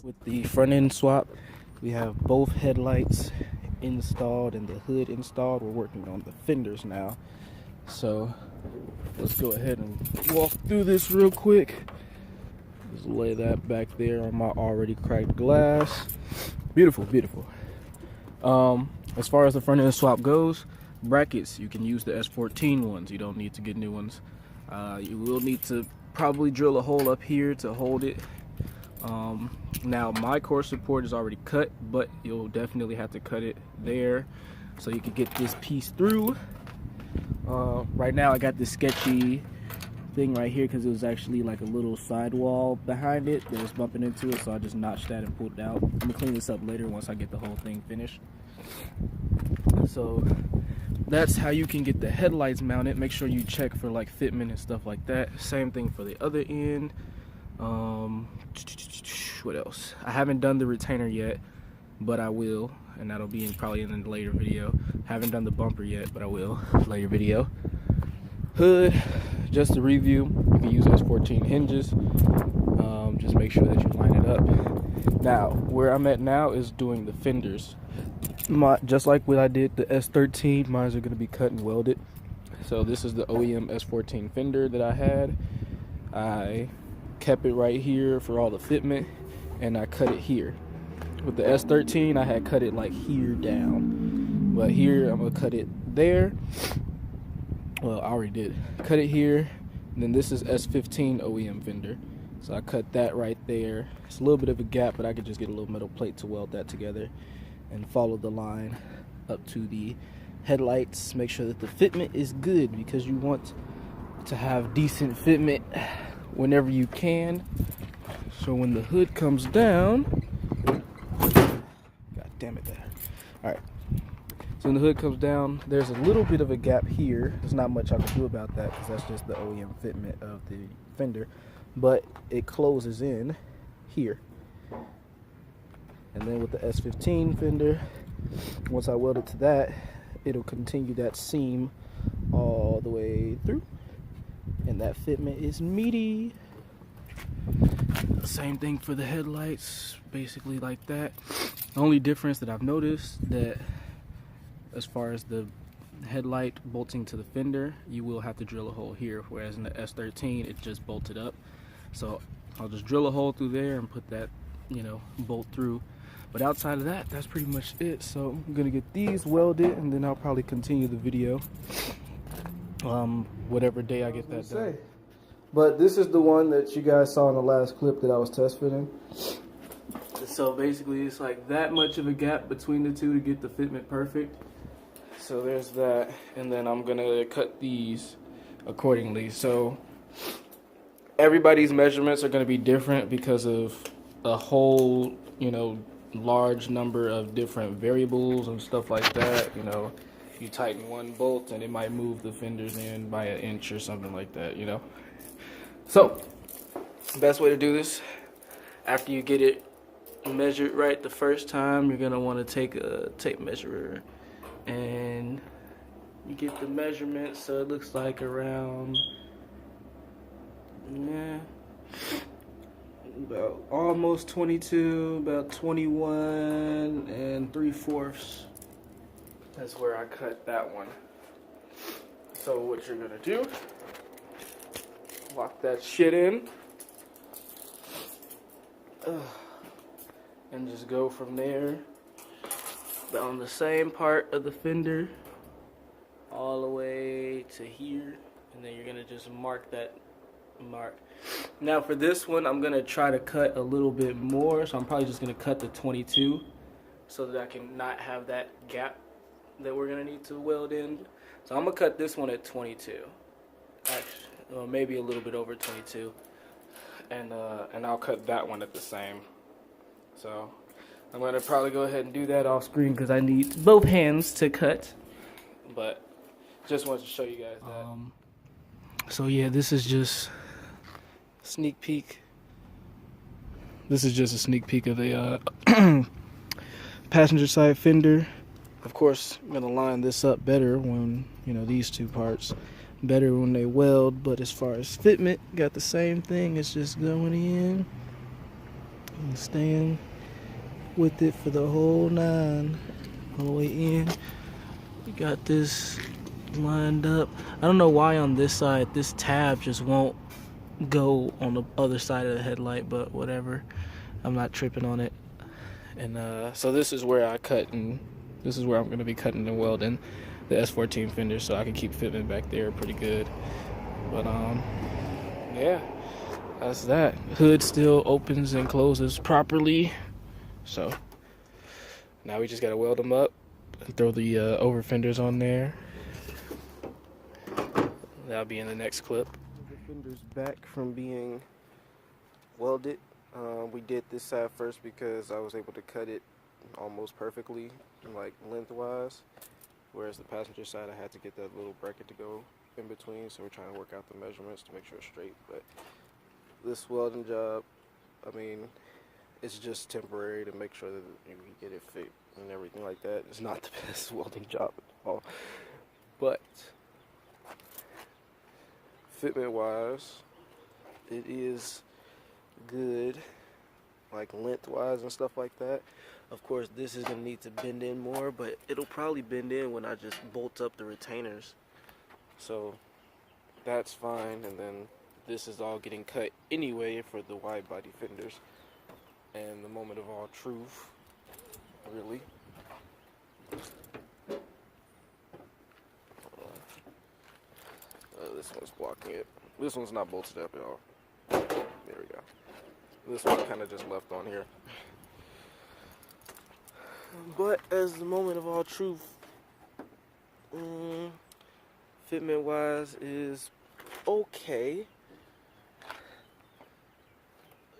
With the front end swap, we have both headlights installed and the hood installed. We're working on the fenders now. So let's go ahead and walk through this real quick. Just lay that back there on my already cracked glass. Beautiful, beautiful. As far as the front end swap goes, brackets, you can use the S14 ones. You don't need to get new ones. You will need to probably drill a hole up here to hold it. Now my core support is already cut, but you'll definitely have to cut it there so you can get this piece through. Right now I got this sketchy thing right here because it was actually like a little sidewall behind it that was bumping into it, so I just notched that and pulled it out. I'm gonna clean this up later once I get the whole thing finished. So that's how you can get the headlights mounted. Make sure you check for like fitment and stuff like that. Same thing for the other end. What else? I haven't done the retainer yet, but I will, and that'll be probably in a later video. Haven't done the bumper yet, but I will later video. Hood, just to review, you can use S14 hinges. Just make sure that you line it up. Now, where I'm at now is doing the fenders. Just like what I did the S13, mine are going to be cut and welded. So this is the OEM S14 fender that I had. I kept it right here for all the fitment, and I cut it here. With the S13, I had cut it like here down, but here I'm gonna cut it there. Well, I already did. Cut it here, and then this is S15 OEM fender, so I cut that right there. It's a little bit of a gap, but I could just get a little metal plate to weld that together and follow the line up to the headlights. Make sure that the fitment is good, because you want to have decent fitment whenever you can. So when the hood comes down, god damn it, there. All right. So when the hood comes down, there's a little bit of a gap here. There's not much I can do about that because that's just the OEM fitment of the fender, but it closes in here. And then with the S15 fender, once I weld it to that, it'll continue that seam all the way through, and that fitment is meaty. Same thing for the headlights, basically like that. The only difference that I've noticed, that as far as the headlight bolting to the fender, you will have to drill a hole here, whereas in the S13 it just bolted up. So I'll just drill a hole through there and put that, bolt through. But outside of that, that's pretty much it. So I'm gonna get these welded, and then I'll probably continue the video whatever day I get that done. But this is the one that you guys saw in the last clip that I was test fitting. So basically it's like that much of a gap between the two to get the fitment perfect. So there's that, and then I'm gonna cut these accordingly. So everybody's measurements are gonna be different because of a whole, large number of different variables and stuff like that. You tighten one bolt and it might move the fenders in by an inch or something like that, So, best way to do this, after you get it measured right the first time, you're going to want to take a tape measurer and you get the measurement so it looks like around, about almost 22, about 21 3/4. That's where I cut that one. So what you're going to do, lock that shit in, and just go from there on the same part of the fender all the way to here, and then you're gonna just mark that mark. Now for this one, I'm gonna try to cut a little bit more, so I'm probably just gonna cut the 22 so that I can not have that gap that we're gonna need to weld in. So I'm gonna cut this one at 22. Actually, or maybe a little bit over 22, and I'll cut that one at the same. So I'm going to probably go ahead and do that off screen because I need both hands to cut, but just wanted to show you guys that. So yeah, this is just a sneak peek. This is just a sneak peek of the passenger side fender. Of course, I'm going to line this up better when, these two parts better when they weld, but as far as fitment, got the same thing. It's just going in I'm staying with it for the whole 9, all the way in. We got this lined up. I don't know why on this side this tab just won't go on the other side of the headlight, but whatever. I'm not tripping on it. And so this is where I cut, and this is where I'm going to be cutting and welding the S14 fenders, so I can keep fitment back there pretty good. But yeah, that's that. Hood still opens and closes properly, so now we just got to weld them up and throw the over fenders on there. That'll be in the next clip. The fenders back from being welded. We did this side first because I was able to cut it almost perfectly, like lengthwise, whereas the passenger side I had to get that little bracket to go in between, so we're trying to work out the measurements to make sure it's straight. But this welding job, I mean, it's just temporary to make sure that you get it fit and everything like that. It's not the best welding job at all, but fitment wise, it is good, like lengthwise and stuff like that. Of course, this is gonna need to bend in more, but it'll probably bend in when I just bolt up the retainers, so that's fine. And then this is all getting cut anyway for the wide body fenders. And the moment of all truth, really, this one's blocking it. This one's not bolted up at all. There we go. This one kind of just left on here. But as the moment of all truth, fitment wise is okay.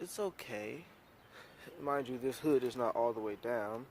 It's okay. Mind you, this hood is not all the way down,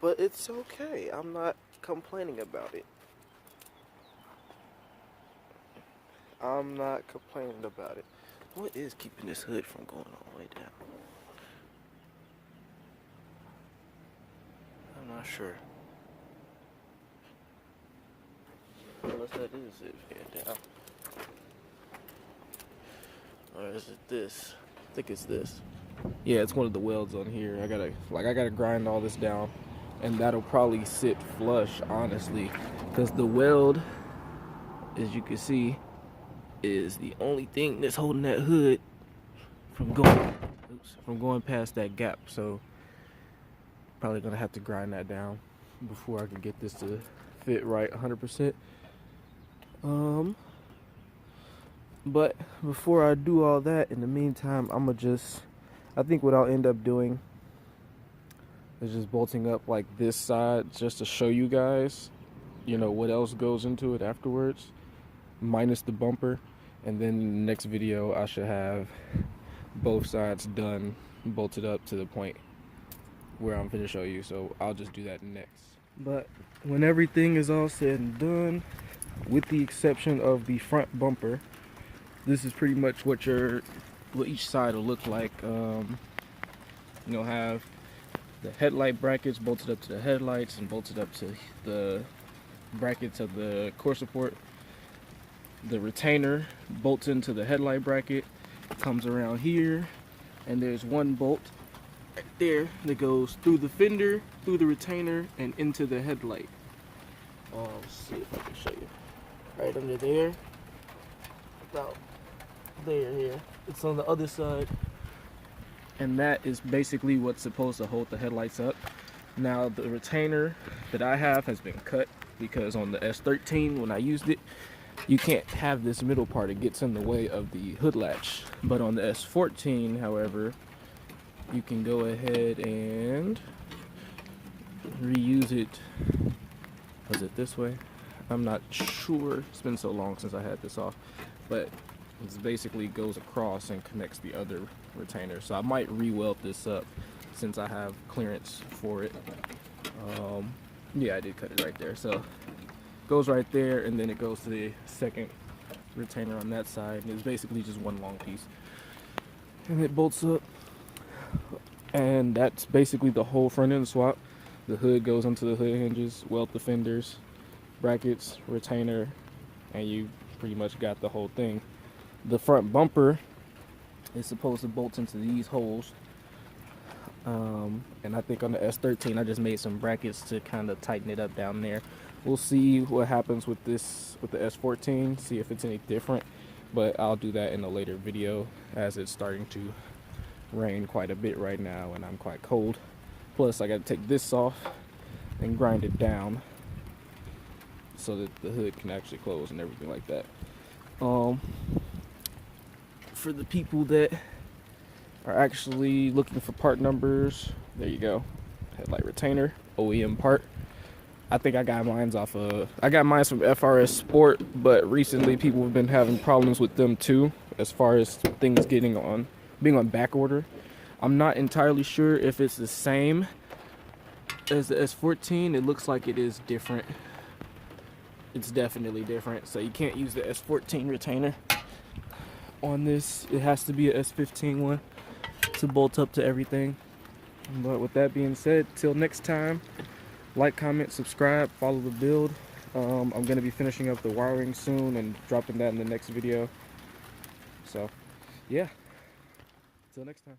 but it's okay. I'm not complaining about it. I'm not complaining about it. What is keeping this hood from going all the way down? I'm not sure. Unless that is it here down. Or is it this? I think it's this. Yeah, it's one of the welds on here. I gotta grind all this down, and that'll probably sit flush, honestly, because the weld, as you can see, is the only thing that's holding that hood from going past that gap. So probably gonna have to grind that down before I can get this to fit right 100%. But before I do all that, in the meantime, I think what I'll end up doing is just bolting up like this side just to show you guys, you know, what else goes into it afterwards, minus the bumper. And then in the next video, I should have both sides done, bolted up to the point where I'm gonna show you. So I'll just do that next. But when everything is all said and done, with the exception of the front bumper, this is pretty much what each side will look like. You'll have the headlight brackets bolted up to the headlights and bolted up to the brackets of the core support. The retainer bolts into the headlight bracket, comes around here, and there's one bolt right there that goes through the fender, through the retainer, and into the headlight. Let's see if I can show you. Right under there, about there here. It's on the other side, and that is basically what's supposed to hold the headlights up. Now the retainer that I have has been cut because on the S13 when I used it, you can't have this middle part. It gets in the way of the hood latch. But on the S14, however, you can go ahead and reuse it. Was it this way? I'm not sure. It's been so long since I had this off. But it basically goes across and connects the other retainer. So I might re-weld this up since I have clearance for it. Yeah, I did cut it right there. So goes right there, and then it goes to the second retainer on that side, and it's basically just one long piece, and it bolts up, and that's basically the whole front end swap. The hood goes onto the hood hinges, weld the fenders, brackets, retainer, and you pretty much got the whole thing. The front bumper, It's supposed to bolt into these holes. And I think on the S13 I just made some brackets to kind of tighten it up down there. We'll see what happens with this, with the S14, see if it's any different, but I'll do that in a later video, as it's starting to rain quite a bit right now and I'm quite cold. Plus I got to take this off and grind it down so that the hood can actually close and everything like that. For the people that are actually looking for part numbers, there you go. Headlight retainer, OEM part. I think I got mine off I got mine from FRS Sport, but recently people have been having problems with them too, as far as things being on back order. I'm not entirely sure if it's the same as the S14. It looks like it is different. It's definitely different. So you can't use the S14 retainer on this. It has to be a S15 one to bolt up to everything. But with that being said, till next time, like, comment, subscribe, follow the build. I'm going to be finishing up the wiring soon and dropping that in the next video. So yeah, till next time.